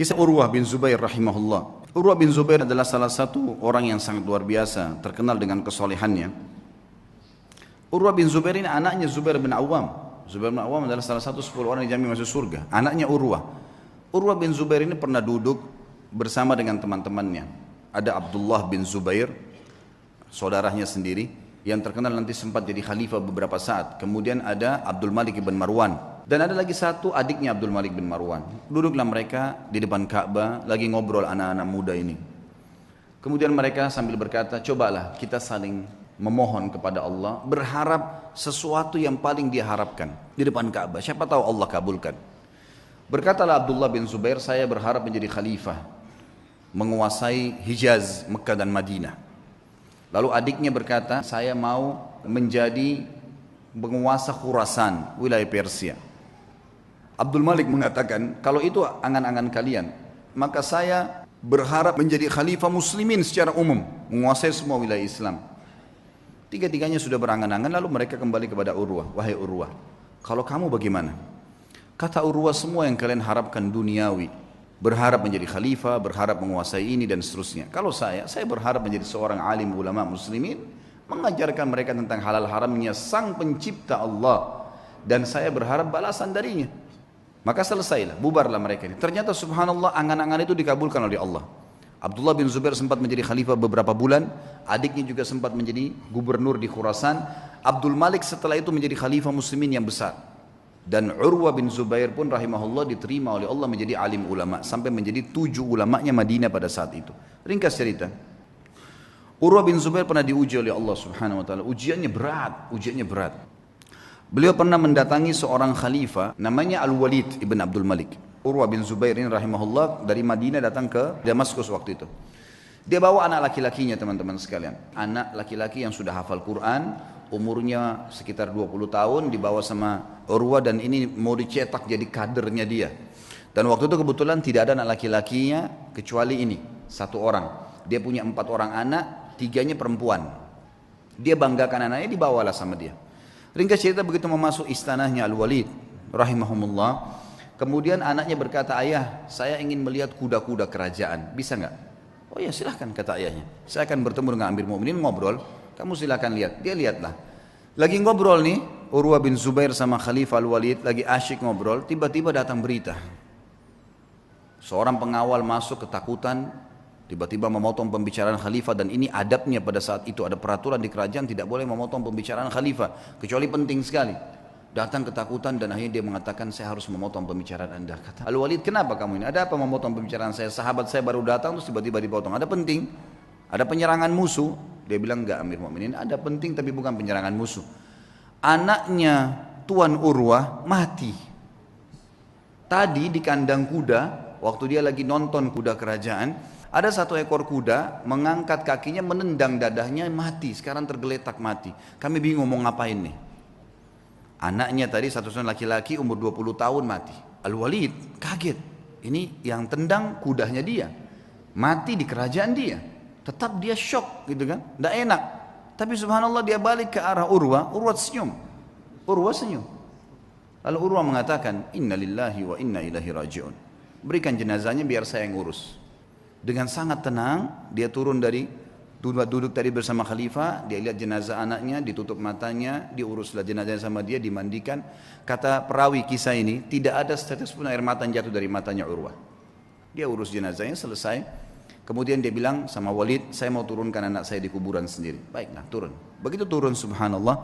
Kisah Urwah bin Zubair rahimahullah. Urwah bin Zubair adalah salah satu orang yang sangat luar biasa, terkenal dengan kesolehannya. Urwah bin Zubair ini anaknya Zubair bin Awam. Zubair bin Awam adalah salah satu 10 orang yang dijamin masuk surga. Anaknya Urwah. Urwah bin Zubair ini pernah duduk bersama dengan teman-temannya. Ada Abdullah bin Zubair, saudaranya sendiri, yang terkenal nanti sempat jadi khalifah beberapa saat. Kemudian ada Abdul Malik bin Marwan. Dan ada lagi satu adiknya Abdul Malik bin Marwan. Duduklah mereka di depan Ka'bah, lagi ngobrol anak-anak muda ini. Kemudian mereka sambil berkata, cobalah kita saling memohon kepada Allah, berharap sesuatu yang paling dia harapkan di depan Ka'bah. Siapa tahu Allah kabulkan. Berkatalah Abdullah bin Zubair, saya berharap menjadi khalifah, menguasai Hijaz, Mekah dan Madinah. Lalu adiknya berkata, saya mau menjadi penguasa Khurasan, wilayah Persia. Abdul Malik mengatakan, kalau itu angan-angan kalian, maka saya berharap menjadi khalifah muslimin secara umum, menguasai semua wilayah Islam. Tiga-tiganya sudah berangan-angan, lalu mereka kembali kepada Urwah. Wahai Urwah, kalau kamu bagaimana? Kata Urwah, semua yang kalian harapkan duniawi, berharap menjadi khalifah, berharap menguasai ini dan seterusnya. Kalau saya berharap menjadi seorang alim ulama muslimin, mengajarkan mereka tentang halal haramnya sang pencipta Allah, dan saya berharap balasan darinya. Maka selesailah, bubarlah mereka ini. Ternyata subhanallah, angan-angan itu dikabulkan oleh Allah. Abdullah bin Zubair sempat menjadi khalifah beberapa bulan, adiknya juga sempat menjadi gubernur di Khurasan. Abdul Malik setelah itu menjadi khalifah muslimin yang besar. Dan Urwah bin Zubair pun rahimahullah diterima oleh Allah menjadi alim ulama, sampai menjadi 7 ulamanya Madinah pada saat itu. Ringkas cerita, Urwah bin Zubair pernah diuji oleh Allah subhanahu wa ta'ala. Ujiannya berat. Beliau pernah mendatangi seorang khalifah namanya Al-Walid ibn Abdul Malik. Urwah bin Zubair ini rahimahullah dari Madinah datang ke Damaskus waktu itu. Dia bawa anak laki-lakinya, teman-teman sekalian. Anak laki-laki yang sudah hafal Quran, umurnya sekitar 20 tahun, dibawa sama Urwah, dan ini mau dicetak jadi kadernya dia. Dan waktu itu kebetulan tidak ada anak laki-lakinya kecuali ini, satu orang. Dia punya 4 orang anak, 3-nya perempuan. Dia banggakan anaknya, dibawalah sama dia. Ringkas cerita, begitu memasuk istanahnya Al-Walid rahimahumullah, kemudian anaknya berkata, ayah, saya ingin melihat kuda-kuda kerajaan, bisa nggak? Oh ya silahkan, kata ayahnya, saya akan bertemu dengan Amir Mu'minin, ngobrol, kamu silahkan lihat. Dia lihatlah, lagi ngobrol nih Urwah bin Zubair sama Khalifah Al-Walid, lagi asyik ngobrol, tiba-tiba datang berita, seorang pengawal masuk ketakutan, tiba-tiba memotong pembicaraan khalifah. Dan ini adabnya pada saat itu, ada peraturan di kerajaan tidak boleh memotong pembicaraan khalifah kecuali penting sekali. Datang ketakutan dan akhirnya dia mengatakan, saya harus memotong pembicaraan anda. Kata Al-Walid, kenapa kamu ini? Ada apa memotong pembicaraan saya? Sahabat saya baru datang terus tiba-tiba dipotong. Ada penting? Ada penyerangan musuh? Dia bilang, enggak Amir Mu'minin, ada penting tapi bukan penyerangan musuh. Anaknya Tuan Urwah mati tadi di kandang kuda. Waktu dia lagi nonton kuda kerajaan, ada satu ekor kuda mengangkat kakinya, menendang dadahnya, mati. Sekarang tergeletak mati. Kami bingung mau ngapain nih. Anaknya tadi satu laki-laki umur 20 tahun mati. Al-Walid kaget. Ini yang tendang kudanya dia, mati di kerajaan dia. Tetap dia shock gitu kan, tidak enak. Tapi subhanallah dia balik ke arah Urwah. Urwah senyum. Lalu Urwah mengatakan, inna lillahi wa inna ilaihi raji'un. Berikan jenazahnya biar saya yang urus. Dengan sangat tenang dia turun dari duduk tadi bersama khalifah. Dia lihat jenazah anaknya, ditutup matanya, diuruslah jenazahnya sama dia, dimandikan. Kata perawi kisah ini, tidak ada setetes pun air mata yang jatuh dari matanya Urwah. Dia urus jenazahnya selesai. Kemudian dia bilang sama Walid, saya mau turunkan anak saya di kuburan sendiri. Baiklah, turun. Begitu turun subhanallah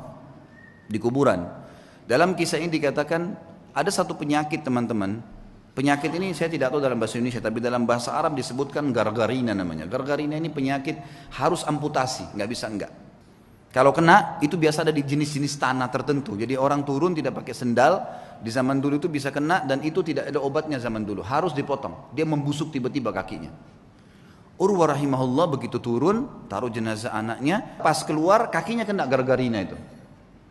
di kuburan, dalam kisah ini dikatakan ada satu penyakit, teman-teman. Penyakit ini saya tidak tahu dalam bahasa Indonesia, tapi dalam bahasa Arab disebutkan gargarina namanya. Gargarina ini penyakit harus amputasi, nggak bisa enggak. Kalau kena itu biasa ada di jenis-jenis tanah tertentu. Jadi orang turun tidak pakai sendal di zaman dulu itu bisa kena, dan itu tidak ada obatnya zaman dulu. Harus dipotong. Dia membusuk tiba-tiba kakinya. Urwah rahimahullah begitu turun, taruh jenazah anaknya, pas keluar kakinya kena gargarina itu.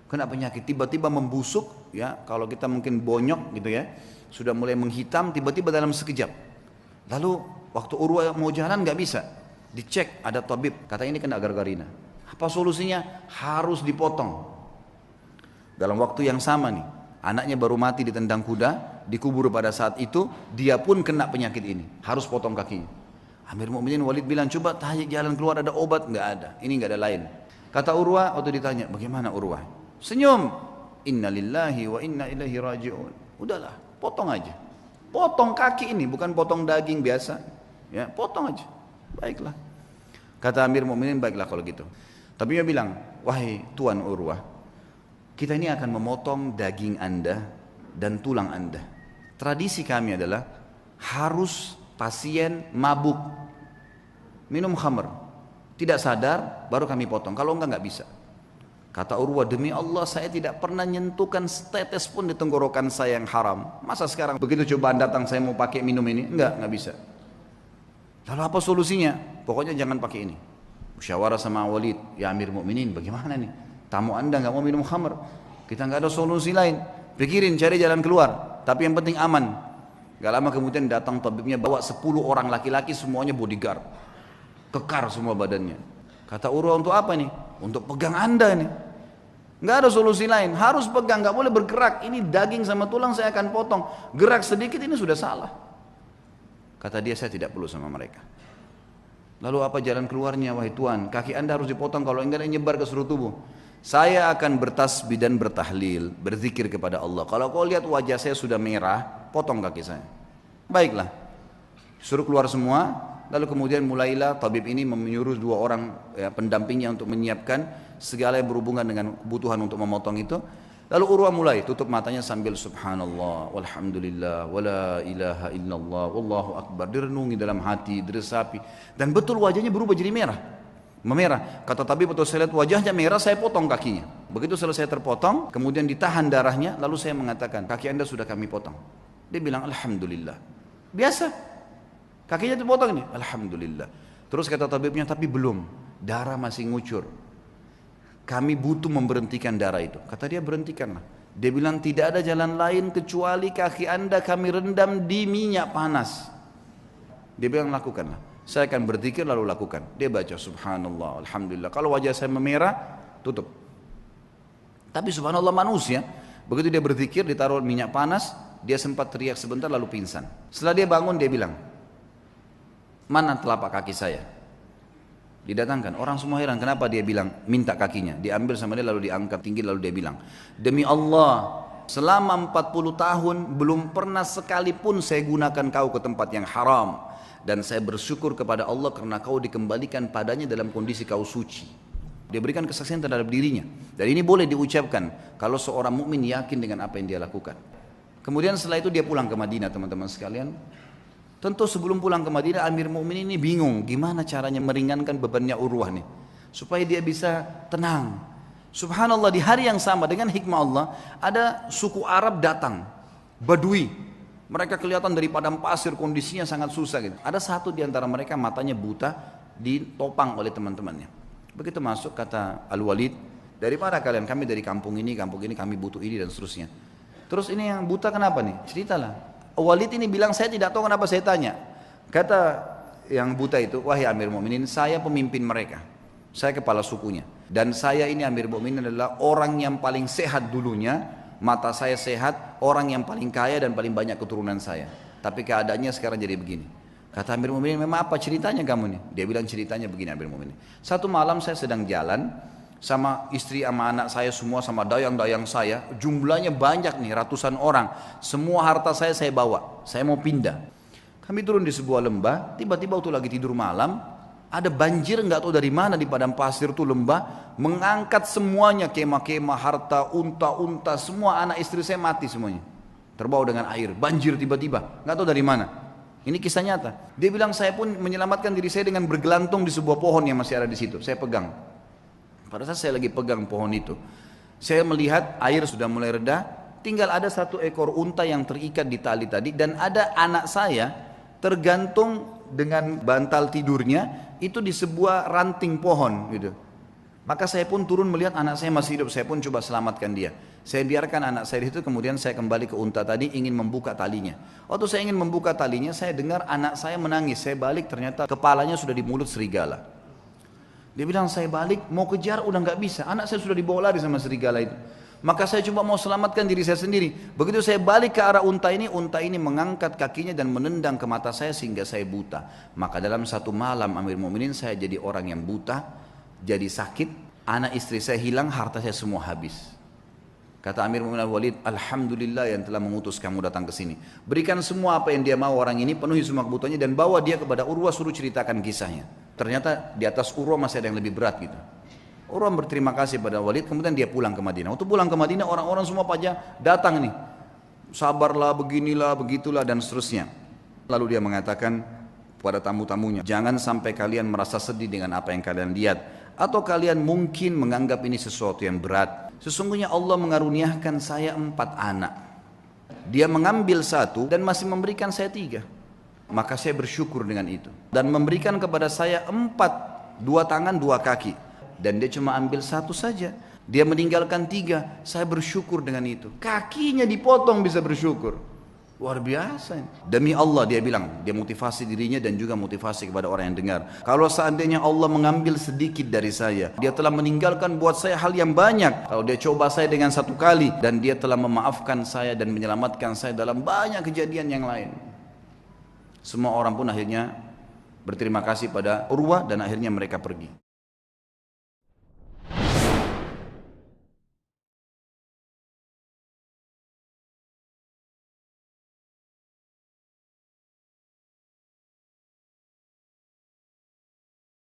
Kena penyakit, tiba-tiba membusuk ya. Kalau kita mungkin bonyok gitu ya, sudah mulai menghitam tiba-tiba dalam sekejap. Lalu waktu Urwah mau jalan nggak bisa, dicek ada tabib, kata ini kena gargarina. Apa solusinya? Harus dipotong. Dalam waktu yang sama nih, anaknya baru mati ditendang kuda, dikubur pada saat itu, dia pun kena penyakit ini, harus potong kakinya. Amir Mukminin Walid bilang, coba tanya jalan keluar, ada obat? Nggak ada, ini nggak ada lain. Kata Urwah waktu ditanya, bagaimana Urwah? Senyum, inna lillahi wa inna ilaihi raji'un. Udahlah, potong aja. Potong kaki ini, bukan potong daging biasa. Ya, potong aja. Baiklah. Kata Amir Mukminin, baiklah kalau gitu. Tapi dia bilang, wahai Tuan Urwah, kita ini akan memotong daging Anda dan tulang Anda. Tradisi kami adalah harus pasien mabuk, minum khamr, tidak sadar, baru kami potong. Kalau enggak bisa. Kata Urwah, demi Allah saya tidak pernah nyentuhkan setetes pun di tenggorokan saya yang haram. Masa sekarang begitu cobaan datang saya mau pakai minum ini? Enggak bisa. Lalu apa solusinya? Pokoknya jangan pakai ini. Musyawarah sama Walid, ya Amir Mukminin, bagaimana nih? Tamu Anda enggak mau minum khamr. Kita enggak ada solusi lain. Pikirin cari jalan keluar, tapi yang penting aman. Gak lama kemudian datang tabibnya bawa 10 orang laki-laki, semuanya bodyguard. Kekar semua badannya. Kata Urwah, untuk apa nih? Untuk pegang Anda nih. Nggak ada solusi lain, harus pegang, nggak boleh bergerak. Ini daging sama tulang saya akan potong. Gerak sedikit ini sudah salah. Kata dia, saya tidak perlu sama mereka. Lalu apa jalan keluarnya, wahai Tuan? Kaki Anda harus dipotong, kalau enggak nyebar ke seluruh tubuh. Saya akan bertasbih dan bertahlil, berzikir kepada Allah. Kalau kau lihat wajah saya sudah merah, potong kaki saya. Baiklah, suruh keluar semua. Lalu kemudian mulailah tabib ini menyuruh 2 orang ya, pendampingnya untuk menyiapkan segala yang berhubungan dengan kebutuhan untuk memotong itu. Lalu Urwah mulai tutup matanya sambil subhanallah, walhamdulillah, wala ilaha illallah, wallahu akbar. Direnungi dalam hati, diresapi. Dan betul wajahnya berubah jadi merah. Memerah. Kata tabib, betul saya lihat wajahnya merah, saya potong kakinya. Begitu selesai terpotong, kemudian ditahan darahnya, lalu saya mengatakan, kaki Anda sudah kami potong. Dia bilang, alhamdulillah. Biasa. Kakinya dipotong ini, alhamdulillah. Terus kata tabibnya, tapi belum, darah masih ngucur. Kami butuh memberhentikan darah itu. Kata dia, berhentikanlah. Dia bilang, tidak ada jalan lain kecuali kaki Anda kami rendam di minyak panas. Dia bilang, lakukanlah. Saya akan berzikir lalu lakukan. Dia baca subhanallah, alhamdulillah. Kalau wajah saya memerah, tutup. Tapi subhanallah manusia, begitu dia berzikir, ditaruh minyak panas, dia sempat teriak sebentar lalu pingsan. Setelah dia bangun, dia bilang, mana telapak kaki saya? Didatangkan, orang semua heran, kenapa dia bilang minta kakinya? Diambil sama dia lalu diangkat tinggi lalu dia bilang, demi Allah, selama 40 tahun belum pernah sekalipun saya gunakan kau ke tempat yang haram. Dan saya bersyukur kepada Allah karena kau dikembalikan padanya dalam kondisi kau suci. Dia berikan kesaksian terhadap dirinya. Dan ini boleh diucapkan kalau seorang mukmin yakin dengan apa yang dia lakukan. Kemudian setelah itu dia pulang ke Madinah, teman-teman sekalian. Tentu sebelum pulang ke Madinah, Amir Mukminin ini bingung gimana caranya meringankan bebannya Urwah nih, supaya dia bisa tenang. Subhanallah, di hari yang sama dengan hikmah Allah, ada suku Arab datang, Badui. Mereka kelihatan dari padang pasir, kondisinya sangat susah gitu. Ada satu di antara mereka matanya buta, ditopang oleh teman-temannya. Begitu masuk, kata Al-Walid, dari mana kalian? Kami dari kampung ini kami butuh ini dan seterusnya. Terus ini yang buta kenapa nih? Ceritalah. Walid ini bilang, saya tidak tahu kenapa saya tanya. Kata yang buta itu, wahai Amir Mukminin, saya pemimpin mereka. Saya kepala sukunya. Dan saya ini Amir Mukminin adalah orang yang paling sehat dulunya. Mata saya sehat, orang yang paling kaya dan paling banyak keturunan saya. Tapi keadaannya sekarang jadi begini. Kata Amir Mukminin, memang apa ceritanya kamu nih? Dia bilang ceritanya begini Amir Mukminin. Satu malam saya sedang jalan sama istri sama anak saya semua sama dayang-dayang saya, jumlahnya banyak nih, ratusan orang. Semua harta saya bawa, saya mau pindah. Kami turun di sebuah lembah, tiba-tiba waktu lagi tidur malam, ada banjir nggak tahu dari mana di padang pasir tuh lembah, mengangkat semuanya, kemah-kemah, harta, unta-unta, semua anak istri saya mati semuanya. Terbawa dengan air, banjir tiba-tiba, nggak tahu dari mana. Ini kisah nyata. Dia bilang saya pun menyelamatkan diri saya dengan bergelantung di sebuah pohon yang masih ada di situ, saya pegang. Pada saat saya lagi pegang pohon itu, saya melihat air sudah mulai reda, tinggal ada 1 ekor unta yang terikat di tali tadi, dan ada anak saya tergantung dengan bantal tidurnya itu di sebuah ranting pohon gitu. Maka saya pun turun melihat anak saya masih hidup, saya pun coba selamatkan dia. Saya biarkan anak saya itu, kemudian saya kembali ke unta tadi ingin membuka talinya. Waktu saya ingin membuka talinya, saya dengar anak saya menangis. Saya balik, ternyata kepalanya sudah di mulut serigala. Dia bilang, saya balik mau kejar udah nggak bisa, anak saya sudah dibawa lari sama serigala itu. Maka saya cuma mau selamatkan diri saya sendiri. Begitu saya balik ke arah unta ini mengangkat kakinya dan menendang ke mata saya sehingga saya buta. Maka dalam satu malam Amir Mu'minin saya jadi orang yang buta, jadi sakit, anak istri saya hilang, harta saya semua habis. Kata Amir Mu'minin Al-Walid, alhamdulillah yang telah mengutus kamu datang ke sini. Berikan semua apa yang dia mau orang ini, penuhi semua kebutuhannya dan bawa dia kepada Urwah, suruh ceritakan kisahnya. Ternyata di atas Urwah masih ada yang lebih berat gitu. Urwah berterima kasih pada Walid, kemudian dia pulang ke Madinah. Waktu pulang ke Madinah, orang-orang semua pada datang nih. Sabarlah, beginilah, begitulah, dan seterusnya. Lalu dia mengatakan kepada tamu-tamunya, jangan sampai kalian merasa sedih dengan apa yang kalian lihat. Atau kalian mungkin menganggap ini sesuatu yang berat. Sesungguhnya Allah mengaruniakan saya 4 anak. Dia mengambil 1 dan masih memberikan saya 3. Maka saya bersyukur dengan itu. Dan memberikan kepada saya 4, 2 tangan, 2 kaki. Dan dia cuma ambil 1 saja. Dia meninggalkan 3. Saya bersyukur dengan itu. Kakinya dipotong bisa bersyukur. Luar biasa. Demi Allah dia bilang. Dia motivasi dirinya dan juga motivasi kepada orang yang dengar. Kalau seandainya Allah mengambil sedikit dari saya, dia telah meninggalkan buat saya hal yang banyak. Kalau dia coba saya dengan 1 kali, dan dia telah memaafkan saya dan menyelamatkan saya dalam banyak kejadian yang lain. Semua orang pun akhirnya berterima kasih pada Urwah dan akhirnya mereka pergi.